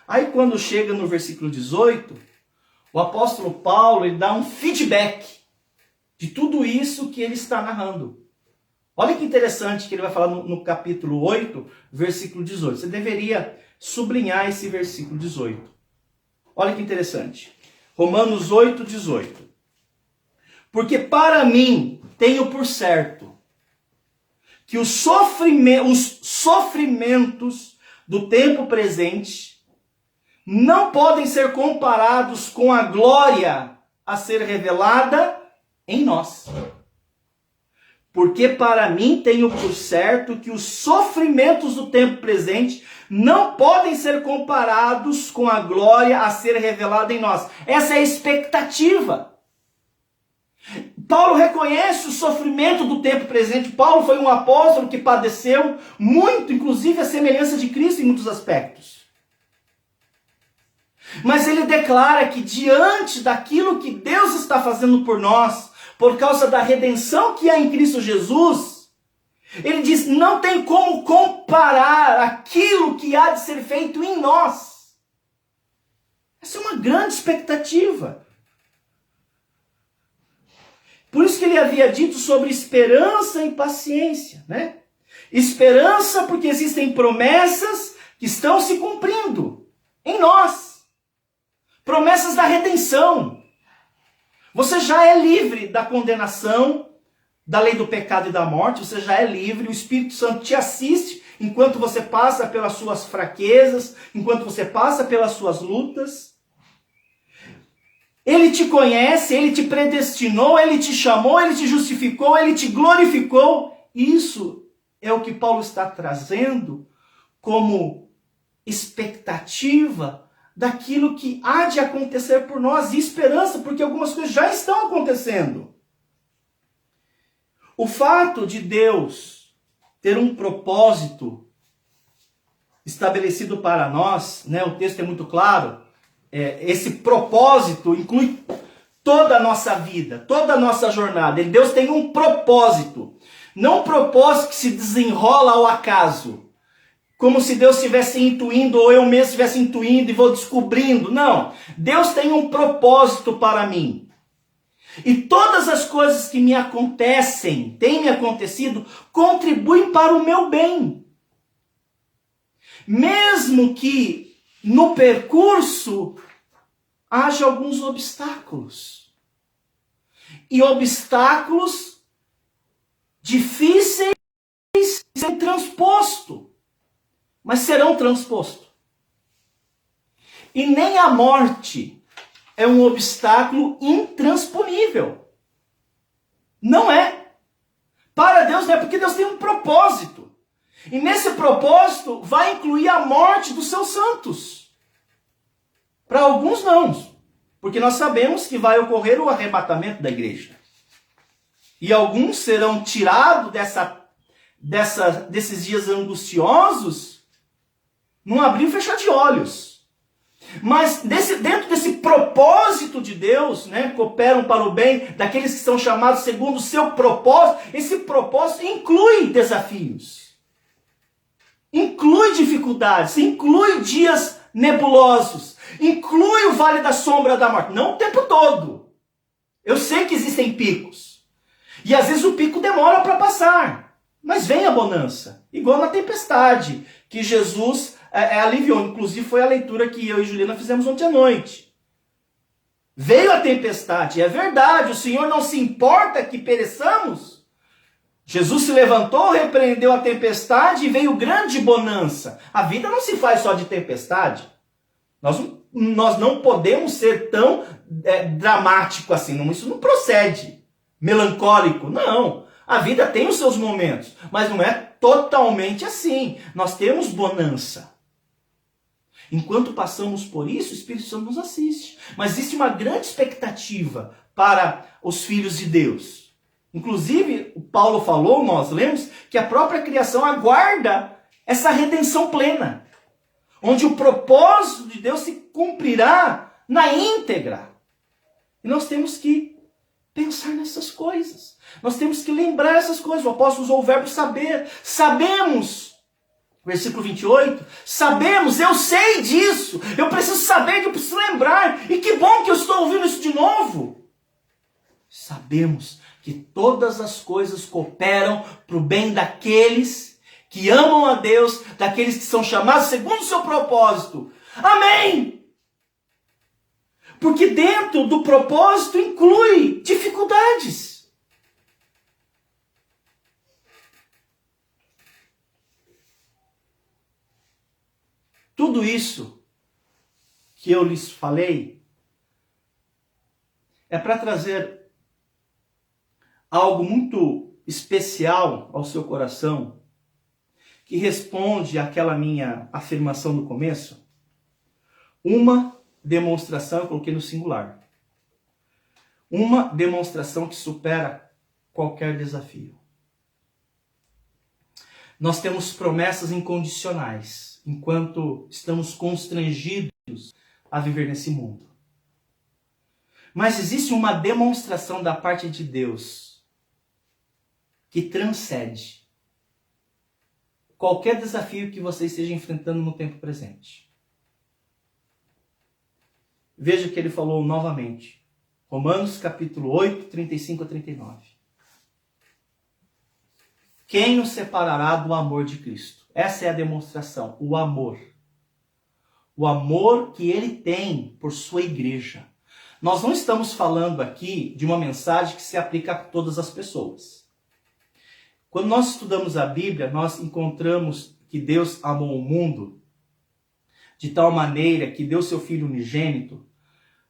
Aí quando chega no versículo 18, o apóstolo Paulo ele dá um feedback de tudo isso que ele está narrando. Olha que interessante que ele vai falar no capítulo 8, versículo 18. Você deveria sublinhar esse versículo 18. Olha que interessante. Romanos 8, 18. Porque para mim tenho por certo que os sofrimentos do tempo presente não podem ser comparados com a glória a ser revelada em nós. Porque para mim tenho por certo que os sofrimentos do tempo presente não podem ser comparados com a glória a ser revelada em nós. Essa é a expectativa. Paulo reconhece o sofrimento do tempo presente. Paulo foi um apóstolo que padeceu muito, inclusive a semelhança de Cristo em muitos aspectos. Mas ele declara que diante daquilo que Deus está fazendo por nós, por causa da redenção que há em Cristo Jesus, ele diz, não tem como comparar aquilo que há de ser feito em nós. Essa é uma grande expectativa. Por isso que ele havia dito sobre esperança e paciência, né? Esperança porque existem promessas que estão se cumprindo em nós. Promessas da redenção. Você já é livre da condenação, da lei do pecado e da morte, você já é livre, o Espírito Santo te assiste enquanto você passa pelas suas fraquezas, enquanto você passa pelas suas lutas. Ele te conhece, ele te predestinou, ele te chamou, ele te justificou, ele te glorificou. Isso é o que Paulo está trazendo como expectativa daquilo que há de acontecer por nós, e esperança, porque algumas coisas já estão acontecendo. O fato de Deus ter um propósito estabelecido para nós, né, o texto é muito claro, esse propósito inclui toda a nossa vida, toda a nossa jornada. Deus tem um propósito, não um propósito que se desenrola ao acaso, como se Deus estivesse intuindo, ou eu mesmo estivesse intuindo e vou descobrindo. Não, Deus tem um propósito para mim. E todas as coisas que me acontecem, têm me acontecido, contribuem para o meu bem. Mesmo que no percurso haja alguns obstáculos. E obstáculos difíceis de ser transposto, mas serão transpostos. E nem a morte é um obstáculo intransponível. Não é. Para Deus não é, porque Deus tem um propósito. E nesse propósito vai incluir a morte dos seus santos. Para alguns não, porque nós sabemos que vai ocorrer o arrebatamento da igreja. E alguns serão tirados desses dias angustiosos num abrir e fechar de olhos. Mas dentro desse propósito de Deus, né, cooperam para o bem daqueles que são chamados segundo o seu propósito. Esse propósito inclui desafios, inclui dificuldades, inclui dias nebulosos, inclui o vale da sombra da morte. Não o tempo todo. Eu sei que existem picos. E às vezes o pico demora para passar. Mas vem a bonança. Igual na tempestade, que Jesus aliviou. Inclusive foi a leitura que eu e Juliana fizemos ontem à noite. Veio a tempestade. É verdade, o Senhor não se importa que pereçamos. Jesus se levantou, repreendeu a tempestade e veio grande bonança. A vida não se faz só de tempestade. Nós não podemos ser tão dramático assim. Não, isso não procede. Melancólico. Não. A vida tem os seus momentos. Mas não é totalmente assim. Nós temos bonança. Enquanto passamos por isso, o Espírito Santo nos assiste. Mas existe uma grande expectativa para os filhos de Deus. Inclusive, o Paulo falou, nós lemos, que a própria criação aguarda essa redenção plena. Onde o propósito de Deus se cumprirá na íntegra. E nós temos que pensar nessas coisas. Nós temos que lembrar essas coisas. O apóstolo usou o verbo saber. Sabemos. Versículo 28. Sabemos, eu sei disso. Eu preciso saber, eu preciso lembrar. E que bom que eu estou ouvindo isso de novo. Sabemos que todas as coisas cooperam para o bem daqueles que amam a Deus, daqueles que são chamados segundo o seu propósito. Amém! Porque dentro do propósito inclui dificuldades. Tudo isso que eu lhes falei é para trazer algo muito especial ao seu coração, que responde àquela minha afirmação no começo. Uma demonstração, eu coloquei no singular. Uma demonstração que supera qualquer desafio. Nós temos promessas incondicionais, enquanto estamos constrangidos a viver nesse mundo. Mas existe uma demonstração da parte de Deus que transcende qualquer desafio que você esteja enfrentando no tempo presente. Veja que ele falou novamente. Romanos capítulo 8, 35 a 39. Quem nos separará do amor de Cristo? Essa é a demonstração, o amor. O amor que ele tem por sua igreja. Nós não estamos falando aqui de uma mensagem que se aplica a todas as pessoas. Quando nós estudamos a Bíblia, nós encontramos que Deus amou o mundo de tal maneira que deu seu Filho unigênito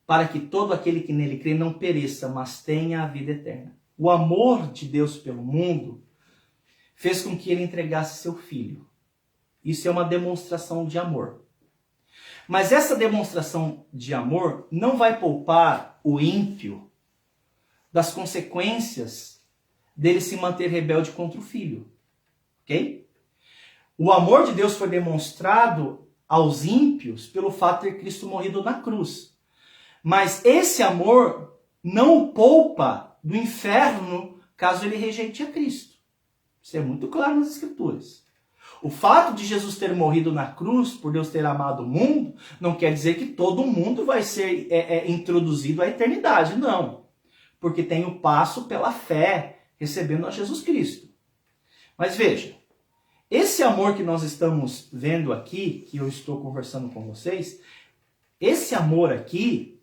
para que todo aquele que nele crê não pereça, mas tenha a vida eterna. O amor de Deus pelo mundo fez com que ele entregasse seu Filho. Isso é uma demonstração de amor. Mas essa demonstração de amor não vai poupar o ímpio das consequências dele se manter rebelde contra o filho. Ok? O amor de Deus foi demonstrado aos ímpios pelo fato de ter Cristo morrido na cruz. Mas esse amor não o poupa do inferno caso ele rejeite a Cristo. Isso é muito claro nas Escrituras. O fato de Jesus ter morrido na cruz, por Deus ter amado o mundo, não quer dizer que todo mundo vai ser introduzido à eternidade, não. Porque tem o passo pela fé, recebendo a Jesus Cristo. Mas veja, esse amor que nós estamos vendo aqui, que eu estou conversando com vocês, esse amor aqui,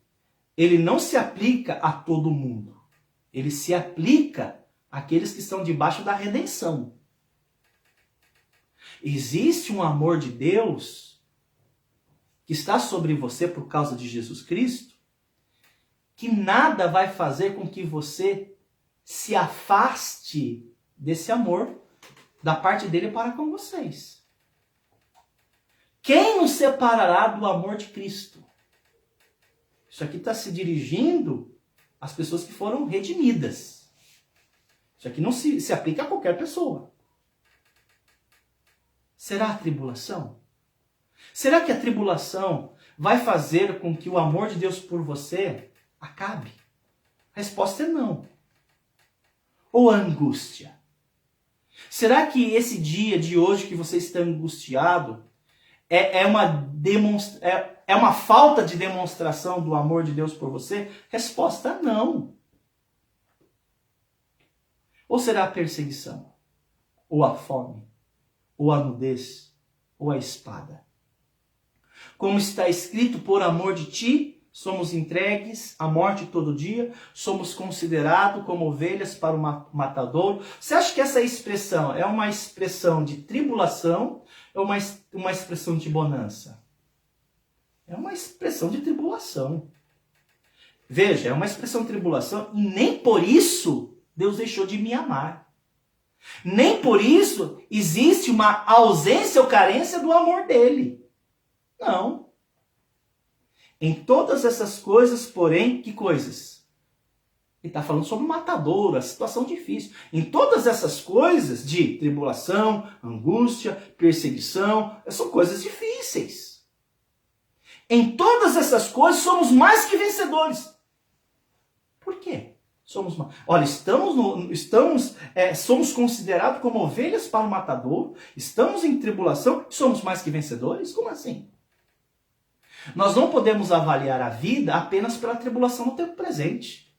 ele não se aplica a todo mundo. Ele se aplica àqueles que estão debaixo da redenção. Existe um amor de Deus que está sobre você por causa de Jesus Cristo, que nada vai fazer com que você se afaste desse amor da parte dele para com vocês. Quem nos separará do amor de Cristo? Isso aqui está se dirigindo às pessoas que foram redimidas. Isso aqui não se aplica a qualquer pessoa. Será a tribulação? Será que a tribulação vai fazer com que o amor de Deus por você acabe? A resposta é não. Ou a angústia? Será que esse dia de hoje que você está angustiado é uma falta de demonstração do amor de Deus por você? Resposta não. Ou será a perseguição? Ou a fome? Ou a nudez? Ou a espada? Como está escrito, por amor de ti, somos entregues à morte todo dia, somos considerados como ovelhas para o matadouro. Você acha que essa expressão é uma expressão de tribulação ou uma expressão de bonança? É uma expressão de tribulação. Veja, é uma expressão de tribulação e nem por isso Deus deixou de me amar. Nem por isso existe uma ausência ou carência do amor dele. Não. Em todas essas coisas, porém, que coisas? Ele está falando sobre o matadouro, a situação difícil. Em todas essas coisas de tribulação, angústia, perseguição, são coisas difíceis. Em todas essas coisas somos mais que vencedores. Por quê? Olha, somos considerados como ovelhas para o matadouro, estamos em tribulação e somos mais que vencedores? Como assim? Nós não podemos avaliar a vida apenas pela tribulação no tempo presente.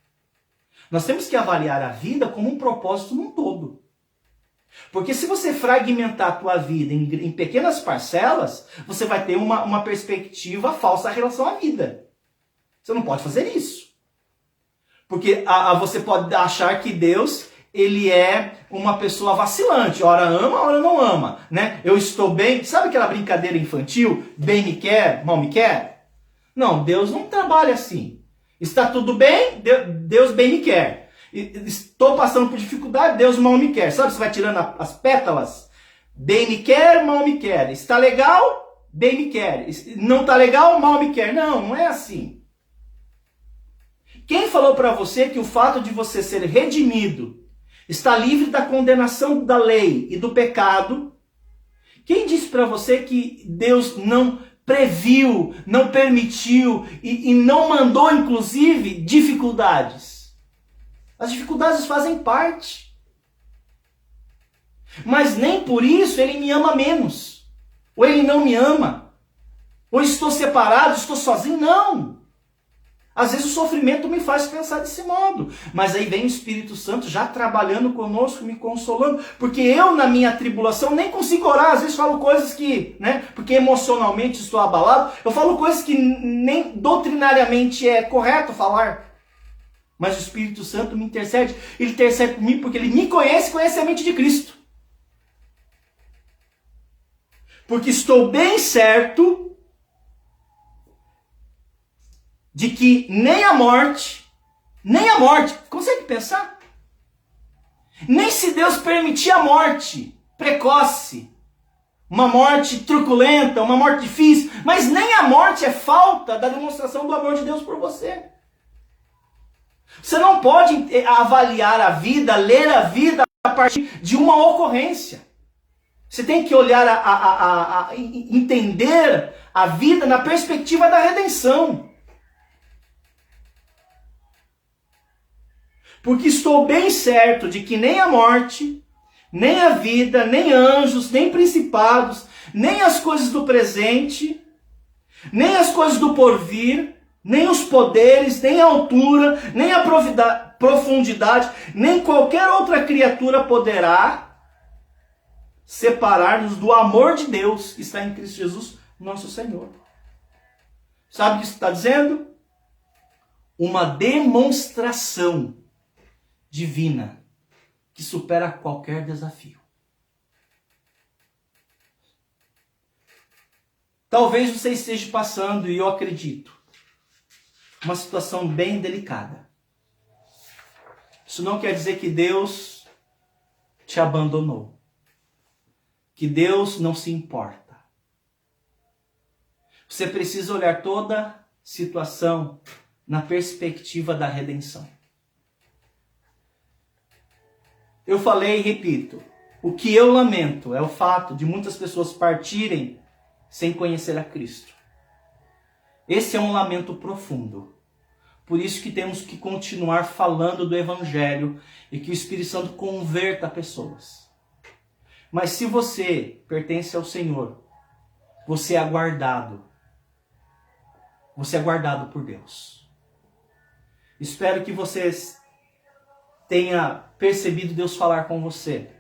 Nós temos que avaliar a vida como um propósito num todo. Porque se você fragmentar a tua vida em pequenas parcelas, você vai ter uma perspectiva falsa em relação à vida. Você não pode fazer isso. Porque você pode achar que Deus, ele é uma pessoa vacilante. Ora ama, ora não ama. Né? Eu estou bem. Sabe aquela brincadeira infantil? Bem me quer, mal me quer? Não, Deus não trabalha assim. Está tudo bem, Deus bem me quer. Estou passando por dificuldade, Deus mal me quer. Sabe, você vai tirando as pétalas? Bem me quer, mal me quer. Está legal, bem me quer. Não está legal, mal me quer. Não é assim. Quem falou para você que o fato de você ser redimido, está livre da condenação da lei e do pecado? Quem disse para você que Deus não previu, não permitiu e não mandou, inclusive, dificuldades? As dificuldades fazem parte. Mas nem por isso ele me ama menos. Ou ele não me ama. Ou estou separado, estou sozinho. Não. Às vezes o sofrimento me faz pensar desse modo. Mas aí vem o Espírito Santo já trabalhando conosco, me consolando. Porque eu, na minha tribulação, nem consigo orar. Às vezes falo coisas que, porque emocionalmente estou abalado, eu falo coisas que nem doutrinariamente é correto falar. Mas o Espírito Santo me intercede. Ele intercede por mim porque ele me conhece e conhece a mente de Cristo. Porque estou bem certo de que nem a morte, consegue pensar? Nem se Deus permitir a morte precoce, uma morte truculenta, uma morte difícil, mas nem a morte é falta da demonstração do amor de Deus por você. Você não pode avaliar a vida, ler a vida a partir de uma ocorrência. Você tem que olhar, entender a vida na perspectiva da redenção. Porque estou bem certo de que nem a morte, nem a vida, nem anjos, nem principados, nem as coisas do presente, nem as coisas do porvir, nem os poderes, nem a altura, nem a profundidade, nem qualquer outra criatura poderá separar-nos do amor de Deus que está em Cristo Jesus, nosso Senhor. Sabe o que isso está dizendo? Uma demonstração divina que supera qualquer desafio. Talvez você esteja passando, e eu acredito, uma situação bem delicada. Isso não quer dizer que Deus te abandonou, que Deus não se importa. Você precisa olhar toda situação na perspectiva da redenção. Eu falei e repito, o que eu lamento é o fato de muitas pessoas partirem sem conhecer a Cristo. Esse é um lamento profundo. Por isso que temos que continuar falando do Evangelho e que o Espírito Santo converta pessoas. Mas se você pertence ao Senhor, você é guardado. Você é guardado por Deus. Espero que vocês tenha percebido Deus falar com você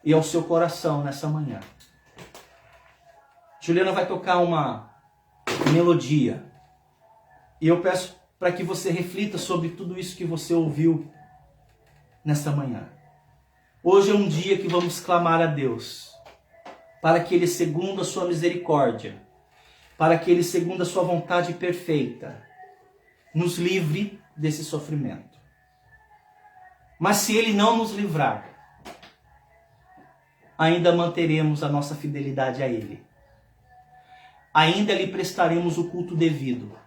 e ao seu coração nessa manhã. Juliana vai tocar uma melodia e eu peço para que você reflita sobre tudo isso que você ouviu nessa manhã. Hoje é um dia que vamos clamar a Deus para que Ele, segundo a sua misericórdia, para que Ele, segundo a sua vontade perfeita, nos livre desse sofrimento. Mas se Ele não nos livrar, ainda manteremos a nossa fidelidade a Ele. Ainda lhe prestaremos o culto devido.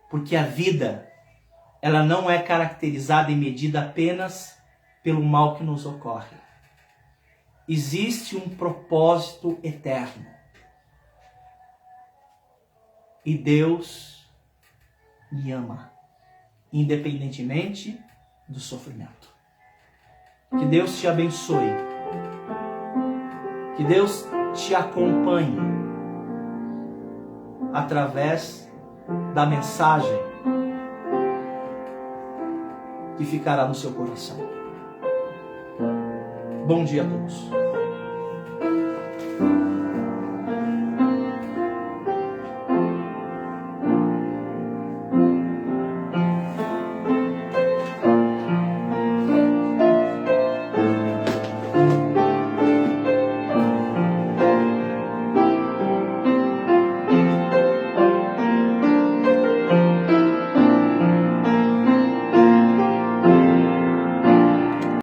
Porque a vida, ela não é caracterizada e medida apenas pelo mal que nos ocorre. Existe um propósito eterno. E Deus me ama, independentemente do sofrimento. Que Deus te abençoe. Que Deus te acompanhe através da mensagem que ficará no seu coração. Bom dia a todos.